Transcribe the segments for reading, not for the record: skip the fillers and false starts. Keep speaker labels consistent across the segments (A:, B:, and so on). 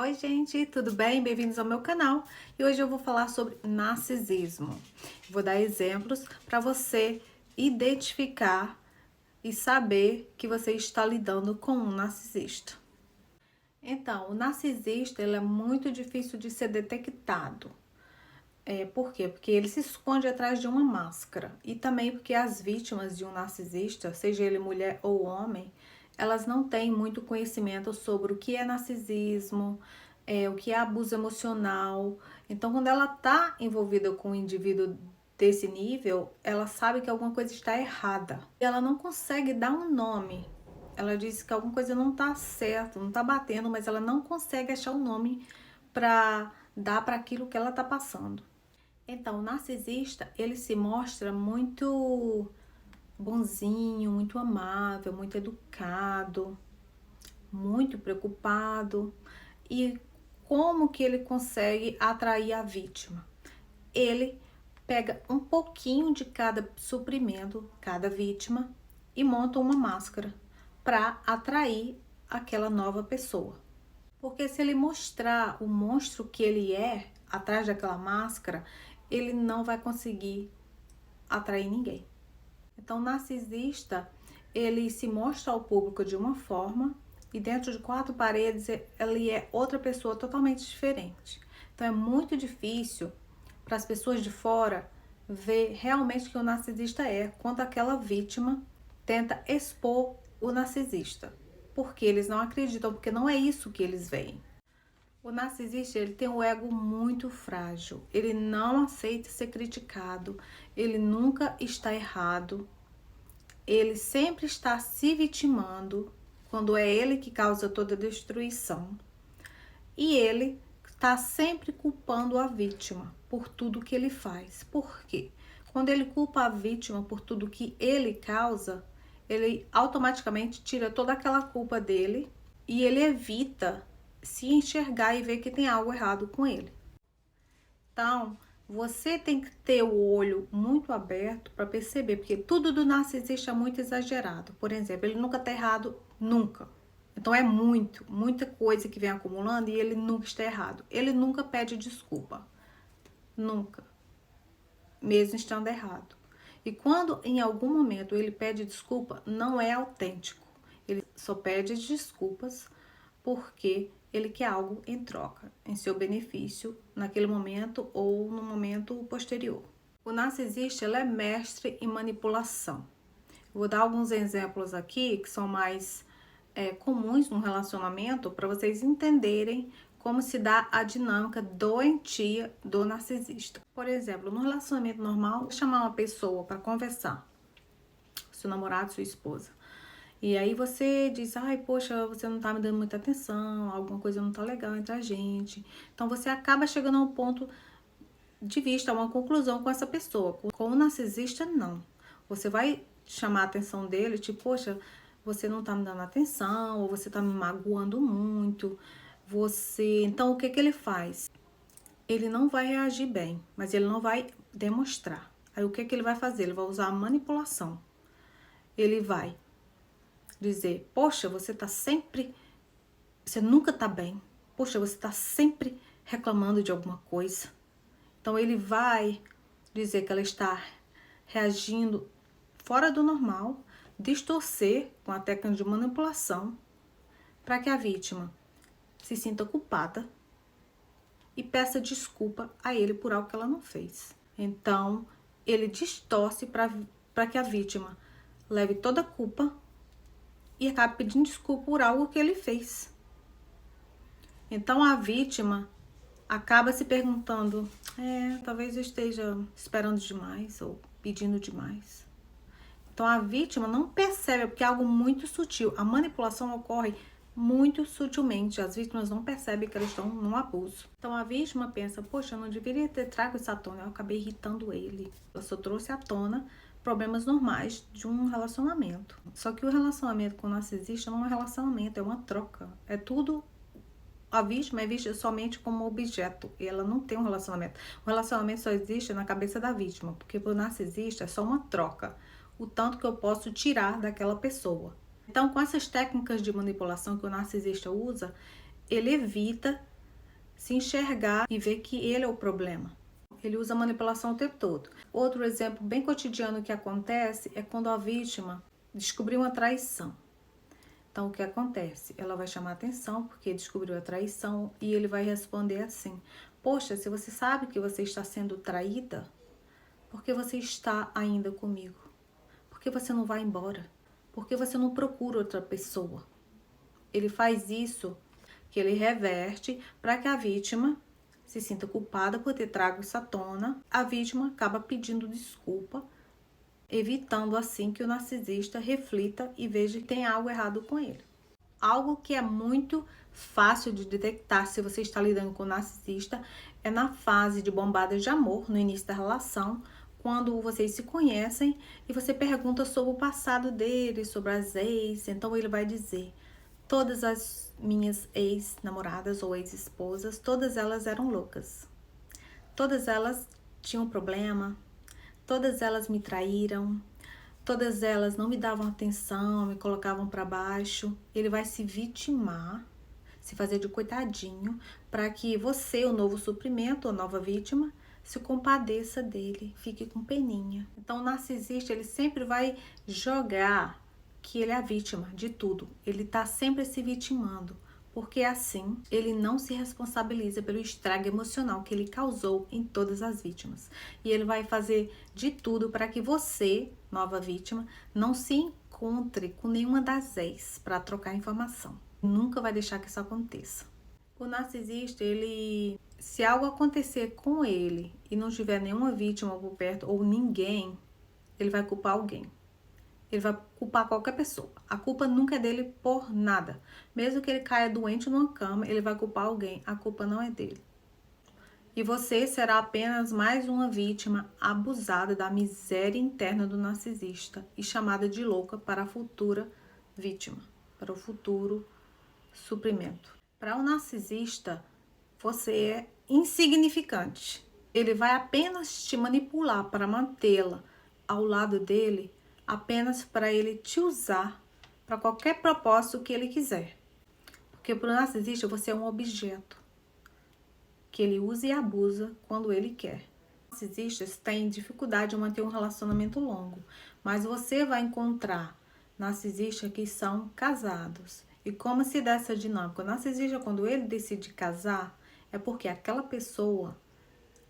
A: Oi gente, tudo bem? Bem-vindos ao meu canal. E hoje eu vou falar sobre narcisismo. Vou dar exemplos para você identificar e saber que você está lidando com um narcisista. Então, o narcisista ele é muito difícil de ser detectado. Por quê? Porque ele se esconde atrás de uma máscara. E também porque as vítimas de um narcisista, seja ele mulher ou homem, elas não têm muito conhecimento sobre o que é narcisismo, o que é abuso emocional. Então, quando ela está envolvida com um indivíduo desse nível, ela sabe que alguma coisa está errada. E ela não consegue dar um nome. Ela diz que alguma coisa não está certo, não está batendo, mas ela não consegue achar um nome para dar para aquilo que ela está passando. Então, o narcisista, ele se mostra muito bonzinho, muito amável, muito educado, muito preocupado. E como que ele consegue atrair a vítima? Ele pega um pouquinho de cada suprimento, cada vítima, e monta uma máscara para atrair aquela nova pessoa. Porque se ele mostrar o monstro que ele é atrás daquela máscara, ele não vai conseguir atrair ninguém. Então, o narcisista, ele se mostra ao público de uma forma e dentro de quatro paredes ele é outra pessoa totalmente diferente. Então, é muito difícil para as pessoas de fora ver realmente o que o narcisista é, quando aquela vítima tenta expor o narcisista. Porque eles não acreditam, porque não é isso que eles veem. O narcisista, ele tem um ego muito frágil, ele não aceita ser criticado, ele nunca está errado, ele sempre está se vitimando quando é ele que causa toda a destruição. E ele está sempre culpando a vítima por tudo que ele faz. Por quê? Quando ele culpa a vítima por tudo que ele causa, ele automaticamente tira toda aquela culpa dele e ele evita se enxergar e ver que tem algo errado com ele. Então, você tem que ter o olho muito aberto para perceber, porque tudo do narcisista é muito exagerado. Por exemplo, ele nunca está errado, nunca. Então, é muita coisa que vem acumulando e ele nunca está errado. Ele nunca pede desculpa, nunca, mesmo estando errado. E quando em algum momento ele pede desculpa, não é autêntico. Ele só pede desculpas porque ele quer algo em troca, em seu benefício, naquele momento ou no momento posterior. O narcisista, ele é mestre em manipulação. Vou dar alguns exemplos aqui que são mais comuns no relacionamento para vocês entenderem como se dá a dinâmica doentia do narcisista. Por exemplo, no relacionamento normal, chamar uma pessoa para conversar, seu namorado, sua esposa. E aí você diz, ai, poxa, você não tá me dando muita atenção, alguma coisa não tá legal entre a gente. Então você acaba chegando a um ponto de vista, a uma conclusão com essa pessoa. Com o narcisista, não. Você vai chamar a atenção dele, tipo, poxa, você não tá me dando atenção, ou você tá me magoando muito. Então o que que ele faz? Ele não vai reagir bem, mas ele não vai demonstrar. Aí o que que ele vai fazer? Ele vai usar a manipulação. Ele vai dizer, poxa, você nunca tá bem. Poxa, você tá sempre reclamando de alguma coisa. Então ele vai dizer que ela está reagindo fora do normal, distorcer com a técnica de manipulação para que a vítima se sinta culpada e peça desculpa a ele por algo que ela não fez. Então, ele distorce para que a vítima leve toda a culpa e acaba pedindo desculpa por algo que ele fez. Então a vítima acaba se perguntando, talvez eu esteja esperando demais ou pedindo demais. Então a vítima não percebe, porque é algo muito sutil. A manipulação ocorre muito sutilmente. As vítimas não percebem que elas estão num abuso. Então a vítima pensa, poxa, eu não deveria ter trago isso à tona, eu acabei irritando ele. Eu só trouxe à tona problemas normais de um relacionamento. Só que o relacionamento com o narcisista não é um relacionamento, é uma troca. É tudo. A vítima é vista somente como objeto e ela não tem um relacionamento. O relacionamento só existe na cabeça da vítima, porque para o narcisista é só uma troca. O tanto que eu posso tirar daquela pessoa. Então, com essas técnicas de manipulação que o narcisista usa, ele evita se enxergar e ver que ele é o problema. Ele usa manipulação o tempo todo. Outro exemplo bem cotidiano que acontece é quando a vítima descobriu uma traição. Então, o que acontece? Ela vai chamar atenção porque descobriu a traição e ele vai responder assim: poxa, se você sabe que você está sendo traída, por que você está ainda comigo? Por que você não vai embora? Por que você não procura outra pessoa? Ele faz isso, que ele reverte para que a vítima se sinta culpada por ter trago isso à tona. A vítima acaba pedindo desculpa, evitando assim que o narcisista reflita e veja que tem algo errado com ele. Algo que é muito fácil de detectar se você está lidando com o narcisista é na fase de bombadas de amor, no início da relação, quando vocês se conhecem e você pergunta sobre o passado dele, sobre as ex. Então ele vai dizer: todas as minhas ex-namoradas ou ex-esposas, todas elas eram loucas. Todas elas tinham problema, todas elas me traíram, todas elas não me davam atenção, me colocavam para baixo. Ele vai se vitimar, se fazer de coitadinho, para que você, o novo suprimento, a nova vítima, se compadeça dele, fique com peninha. Então, o narcisista, ele sempre vai jogar que ele é a vítima de tudo. Ele tá sempre se vitimando, porque assim ele não se responsabiliza pelo estrago emocional que ele causou em todas as vítimas. E ele vai fazer de tudo para que você, nova vítima, não se encontre com nenhuma das ex para trocar informação. Nunca vai deixar que isso aconteça. O narcisista, ele, se algo acontecer com ele e não tiver nenhuma vítima por perto ou ninguém, ele vai culpar alguém. Ele vai culpar qualquer pessoa. A culpa nunca é dele por nada. Mesmo que ele caia doente numa cama, ele vai culpar alguém. A culpa não é dele. E você será apenas mais uma vítima abusada da miséria interna do narcisista e chamada de louca para a futura vítima, para o futuro suprimento. Para o narcisista, você é insignificante. Ele vai apenas te manipular para mantê-la ao lado dele, apenas para ele te usar para qualquer propósito que ele quiser. Porque para o narcisista você é um objeto que ele usa e abusa quando ele quer. Os narcisistas têm dificuldade de manter um relacionamento longo, mas você vai encontrar narcisistas que são casados. E como se dá essa dinâmica? O narcisista, quando ele decide casar, é porque aquela pessoa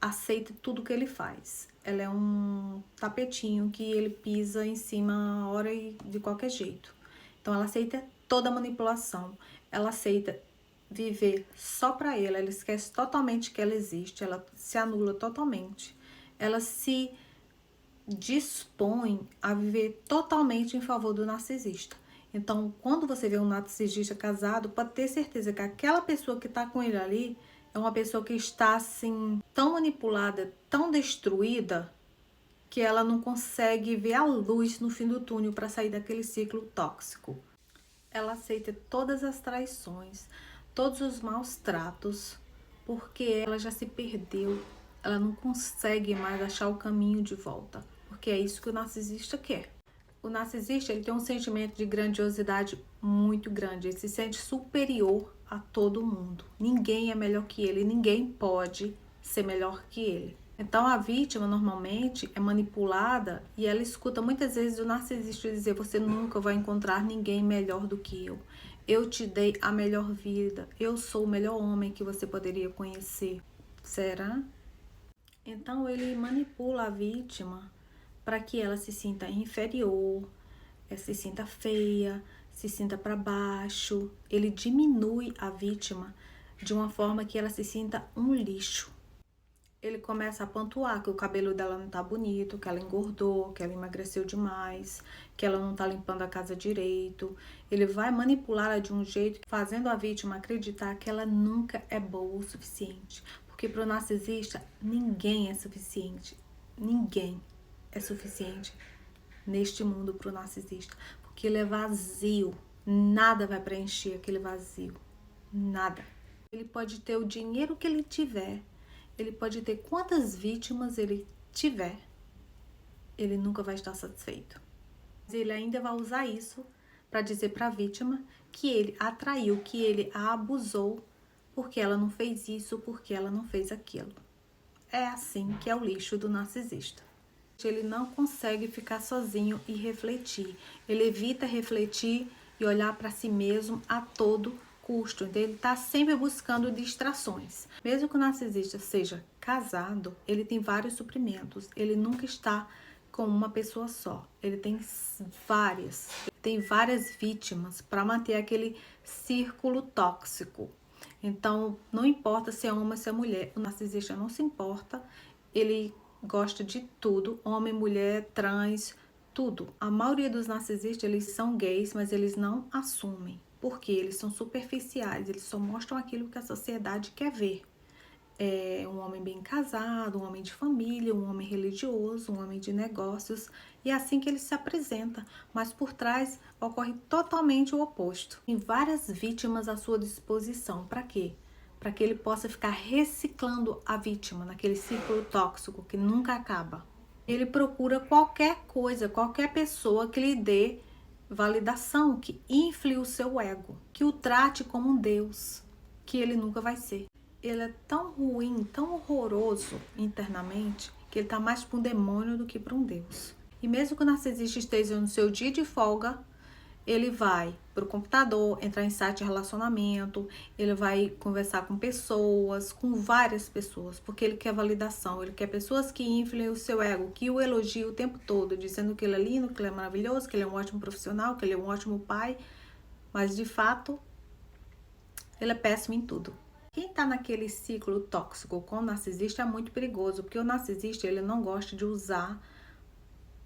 A: aceita tudo que ele faz. Ela é um tapetinho que ele pisa em cima a hora e de qualquer jeito. Então ela aceita toda a manipulação. Ela aceita viver só para ele. Ela esquece totalmente que ela existe. Ela se anula totalmente. Ela se dispõe a viver totalmente em favor do narcisista. Então, quando você vê um narcisista casado, pode ter certeza que aquela pessoa que está com ele ali é uma pessoa que está assim tão manipulada, tão destruída, que ela não consegue ver a luz no fim do túnel para sair daquele ciclo tóxico. Ela aceita todas as traições, todos os maus tratos, porque ela já se perdeu. Ela não consegue mais achar o caminho de volta, porque é isso que o narcisista quer. O narcisista, ele tem um sentimento de grandiosidade muito grande. Ele se sente superior a todo mundo. Ninguém é melhor que ele, ninguém pode ser melhor que ele. Então a vítima normalmente é manipulada e ela escuta muitas vezes o narcisista dizer: você nunca vai encontrar ninguém melhor do que eu. Eu te dei a melhor vida. Eu sou o melhor homem que você poderia conhecer. Será? Então ele manipula a vítima para que ela se sinta inferior, se sinta feia, se sinta para baixo. Ele diminui a vítima de uma forma que ela se sinta um lixo. Ele começa a pontuar que o cabelo dela não tá bonito, que ela engordou, que ela emagreceu demais, que ela não tá limpando a casa direito. Ele vai manipulá-la de um jeito, fazendo a vítima acreditar que ela nunca é boa o suficiente. Porque para o narcisista, ninguém é suficiente. Ninguém é suficiente neste mundo para o narcisista. Porque ele é vazio. Nada vai preencher aquele vazio. Nada. Ele pode ter o dinheiro que ele tiver. Ele pode ter quantas vítimas ele tiver. Ele nunca vai estar satisfeito. Ele ainda vai usar isso para dizer para a vítima que ele a traiu, que ele a abusou porque ela não fez isso, porque ela não fez aquilo. É assim que é o lixo do narcisista. Ele não consegue ficar sozinho e refletir. Ele evita refletir e olhar para si mesmo a todo custo. Então, ele está sempre buscando distrações. Mesmo que o narcisista seja casado, ele tem vários suprimentos. Ele nunca está com uma pessoa só. Ele tem várias vítimas para manter aquele círculo tóxico. Então, não importa se é homem ou se é mulher, o narcisista não se importa, ele gosta de tudo, homem, mulher, trans, tudo. A maioria dos narcisistas, eles são gays, mas eles não assumem, porque eles são superficiais, eles só mostram aquilo que a sociedade quer ver. É um homem bem casado, um homem de família, um homem religioso, um homem de negócios, e é assim que ele se apresenta, mas por trás ocorre totalmente o oposto. Tem várias vítimas à sua disposição. Para quê? Para que ele possa ficar reciclando a vítima naquele círculo tóxico que nunca acaba. Ele procura qualquer coisa, qualquer pessoa que lhe dê validação, que infle o seu ego, que o trate como um Deus, que ele nunca vai ser. Ele é tão ruim, tão horroroso internamente, que ele tá mais para um demônio do que para um Deus. E mesmo que o narcisista esteja no seu dia de folga, ele vai pro computador, entrar em site de relacionamento, ele vai conversar com pessoas, com várias pessoas, porque ele quer validação, ele quer pessoas que inflem o seu ego, que o elogiem o tempo todo, dizendo que ele é lindo, que ele é maravilhoso, que ele é um ótimo profissional, que ele é um ótimo pai, mas de fato, ele é péssimo em tudo. Quem está naquele ciclo tóxico com o narcisista é muito perigoso, porque o narcisista ele não gosta de usar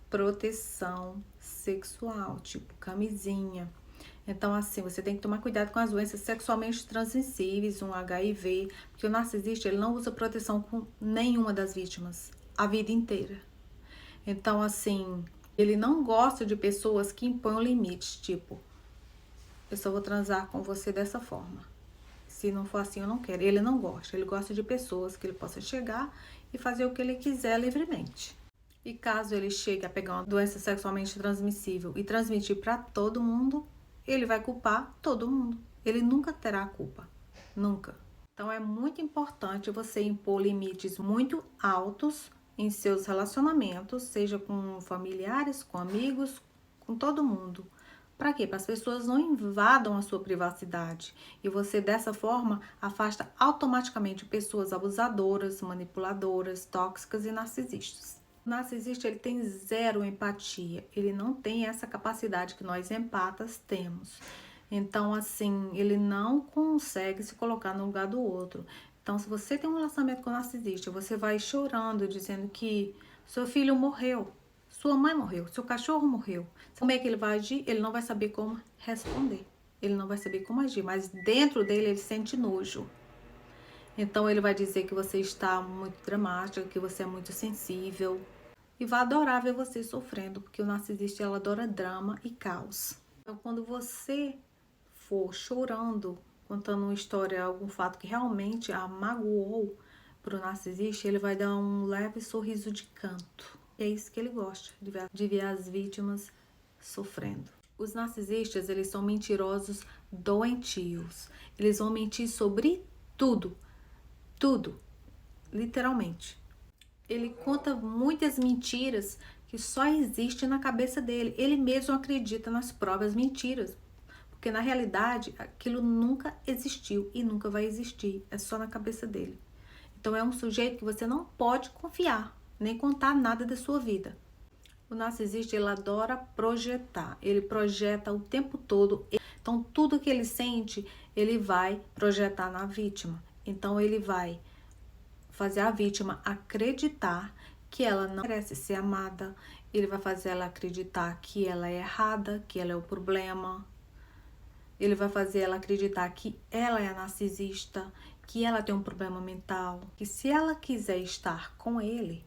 A: proteção sexual, tipo camisinha. Então, assim, você tem que tomar cuidado com as doenças sexualmente transmissíveis, um HIV, porque o narcisista ele não usa proteção com nenhuma das vítimas a vida inteira. Então, assim, ele não gosta de pessoas que impõem limites, tipo, eu só vou transar com você dessa forma. Se não for assim, eu não quero. Ele não gosta. Ele gosta de pessoas que ele possa chegar e fazer o que ele quiser livremente. E caso ele chegue a pegar uma doença sexualmente transmissível e transmitir para todo mundo, ele vai culpar todo mundo. Ele nunca terá a culpa. Nunca. Então é muito importante você impor limites muito altos em seus relacionamentos, seja com familiares, com amigos, com todo mundo. Para quê? Para as pessoas não invadam a sua privacidade. E você, dessa forma, afasta automaticamente pessoas abusadoras, manipuladoras, tóxicas e narcisistas. O narcisista ele tem zero empatia. Ele não tem essa capacidade que nós empatas temos. Então, assim, ele não consegue se colocar no lugar do outro. Então, se você tem um relacionamento com o narcisista, você vai chorando, dizendo que seu filho morreu. Sua mãe morreu, seu cachorro morreu. Como é que ele vai agir? Ele não vai saber como responder. Ele não vai saber como agir, mas dentro dele ele sente nojo. Então ele vai dizer que você está muito dramática, que você é muito sensível. E vai adorar ver você sofrendo, porque o narcisista ela adora drama e caos. Então quando você for chorando, contando uma história, algum fato que realmente a magoou para o narcisista, ele vai dar um leve sorriso de canto. E é isso que ele gosta, de ver as vítimas sofrendo. Os narcisistas, eles são mentirosos doentios. Eles vão mentir sobre tudo. Tudo. Literalmente. Ele conta muitas mentiras que só existem na cabeça dele. Ele mesmo acredita nas próprias mentiras. Porque na realidade, aquilo nunca existiu e nunca vai existir. É só na cabeça dele. Então é um sujeito que você não pode confiar, nem contar nada da sua vida. O narcisista, ele adora projetar. Ele projeta o tempo todo. Então, tudo que ele sente, ele vai projetar na vítima. Então, ele vai fazer a vítima acreditar que ela não merece ser amada. Ele vai fazer ela acreditar que ela é errada, que ela é o problema. Ele vai fazer ela acreditar que ela é a narcisista, que ela tem um problema mental. Que se ela quiser estar com ele,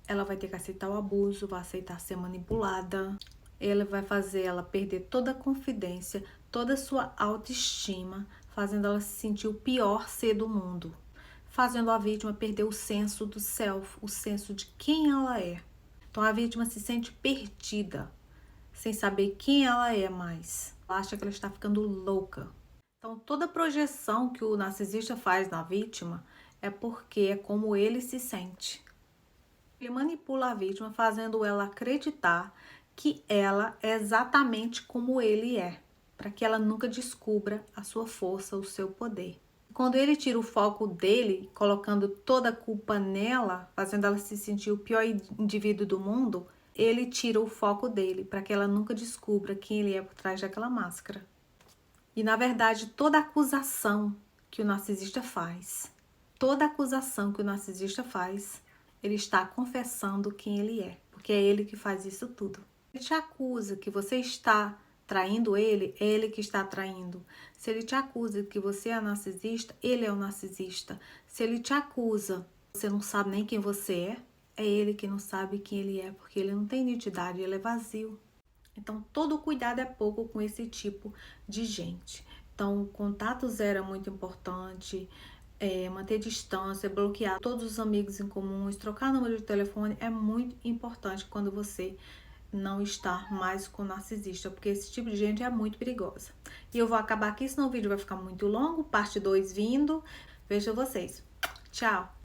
A: ela vai ter que aceitar o abuso, vai aceitar ser manipulada. Ele vai fazer ela perder toda a confidência, toda a sua autoestima, fazendo ela se sentir o pior ser do mundo. Fazendo a vítima perder o senso do self, o senso de quem ela é. Então a vítima se sente perdida, sem saber quem ela é mais. Ela acha que ela está ficando louca. Então, toda projeção que o narcisista faz na vítima é porque é como ele se sente. Ele manipula a vítima, fazendo ela acreditar que ela é exatamente como ele é, para que ela nunca descubra a sua força, o seu poder. Quando ele tira o foco dele, colocando toda a culpa nela, fazendo ela se sentir o pior indivíduo do mundo, ele tira o foco dele, para que ela nunca descubra quem ele é por trás daquela máscara. E na verdade, toda acusação que o narcisista faz, ele está confessando quem ele é, porque é ele que faz isso tudo. Ele te acusa que você está traindo ele, é ele que está traindo. Se ele te acusa que você é narcisista, ele é o narcisista. Se ele te acusa, você não sabe nem quem você é ele que não sabe quem ele é, porque ele não tem identidade, ele é vazio. Então, todo cuidado é pouco com esse tipo de gente. Então, o contato zero é muito importante, manter distância, bloquear todos os amigos em comuns, trocar número de telefone é muito importante quando você não está mais com narcisista, porque esse tipo de gente é muito perigosa. E eu vou acabar aqui, senão o vídeo vai ficar muito longo, parte 2 vindo. Vejo vocês. Tchau!